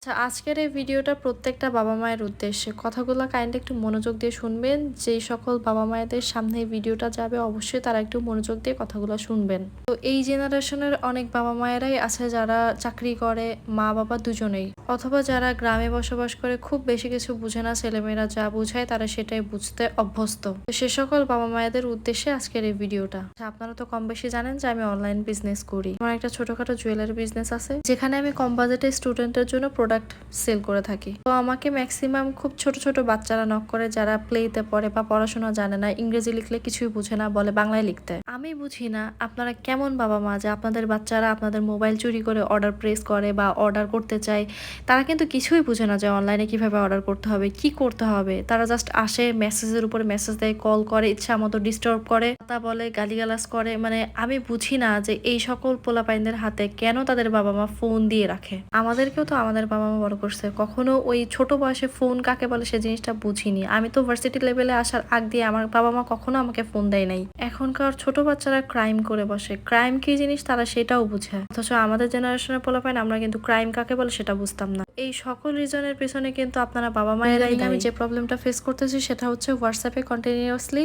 আচ্ছা, আজকের এই ভিডিওটা প্রত্যেকটা বাবা-মায়ের উদ্দেশ্যে। কথাগুলা কাইন্ডলি একটু মনোযোগ দিয়ে শুনবেন। যেই সকল বাবা-মায়েদের সামনে এই ভিডিওটা যাবে অবশ্যই তারা একটু মনোযোগ দিয়ে কথাগুলা শুনবেন। তো এই জেনারেশনের অনেক বাবা-মায়েরাই আছে যারা চাকরি করে, মা-বাবা দুজনেই। অথবা যারা গ্রামে বসবাস করে খুব বেশি কিছু বুঝে না, ছেলেমেয়েরা যা বুঝায় তারা সেটাই বুঝতে অভ্যস্ত। তো সে সকল বাবা-মায়েদের উদ্দেশ্যে আজকের এই ভিডিওটা। আচ্ছা, আপনারা তো কম বেশি জানেন যে আমি অনলাইন বিজনেস করি। আমার একটা ছোটখাটো জুয়েলারি বিজনেস আছে যেখানে আমি কম বাজেটে স্টুডেন্টের জন্য প্রোডাক্ট সেল করে থাকি। তো আমাকে ম্যাক্সিমাম খুব ছোট ছোট বাচ্চারা নক করে যারা প্লেতে পড়ে বা পড়াশোনা জানে না, ইংরেজি লিখলে কিছুই বুঝে না, বলে বাংলায় লিখতে। আমি বুঝি না আপনারা কেমন বাবা মা যে আপনাদের বাচ্চারা আপনাদের মোবাইল চুরি করে অর্ডার প্রেস করে বা অর্ডার করতে চায়। তারা কিন্তু কিছুই বুঝে না যে অনলাইনে কিভাবে অর্ডার করতে হবে, কি করতে হবে। তারা জাস্ট আসে, মেসেজের উপরে মেসেজ দেয়, কল করে, ইচ্ছা মতো ডিস্টার্ব করে, তা বলে, গালিগালাজ করে। মানে আমি বুঝি না যে এই সকল পোলাপাইনদের হাতে কেন তাদের বাবা মা ফোন দিয়ে রাখে। আমাদেরকেও তো আমাদের বাবা মা বড় করছে, কখনো ওই ছোট বয়সে ফোন কাকে বলে সে জিনিসটা বুঝিনি। আমি তো ভার্সিটি লেভেলে আসার আগ দিয়ে আমার বাবা মা কখনো আমাকে ফোন দেয় নাই। এখনকার ছোট বাচ্চারা ক্রাইম করে বসে, ক্রাইম কি জিনিস তারা সেটাও বুঝে, অথচ আমাদের জেনারেশনের পোলাপাইন আমরা কিন্তু ক্রাইম কাকে বলে সেটা বুঝতাম না। এই সকল রিজনের পেছনে কিন্তু আপনারা বাবা মায়েরাই দায়ী। আমি যে প্রবলেমটা ফেস করতেছি সেটা হচ্ছে হোয়াটসঅ্যাপে কন্টিনিউয়াসলি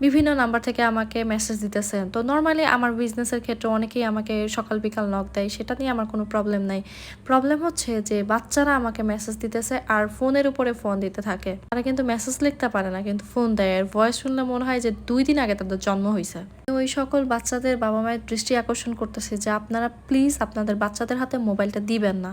বিভিন্ন নাম্বার থেকে আমাকে মেসেজ দিতেছে। তো নর্মালি আমার বিজনেসের ক্ষেত্রে অনেকেই আমাকে সকাল বিকাল নক দেয়, সেটা নিয়ে আমার কোনো প্রবলেম নাই। প্রবলেম হচ্ছে যে বাচ্চারা আমাকে মেসেজ দিতেছে আর ফোনের উপরে ফোন দিতে থাকে। তারা কিন্তু মেসেজ লিখতে পারে না, কিন্তু ফোন দেয়, আর ভয়েস শুনলে মনে হয় যে 2 দিন আগে তাদের জন্ম হয়েছে। ওই সকল বাচ্চাদের বাবা মায়ের দৃষ্টি আকর্ষণ করতেছে যে আপনারা প্লিজ আপনাদের বাচ্চাদের হাতে মোবাইলটা দিবেন না।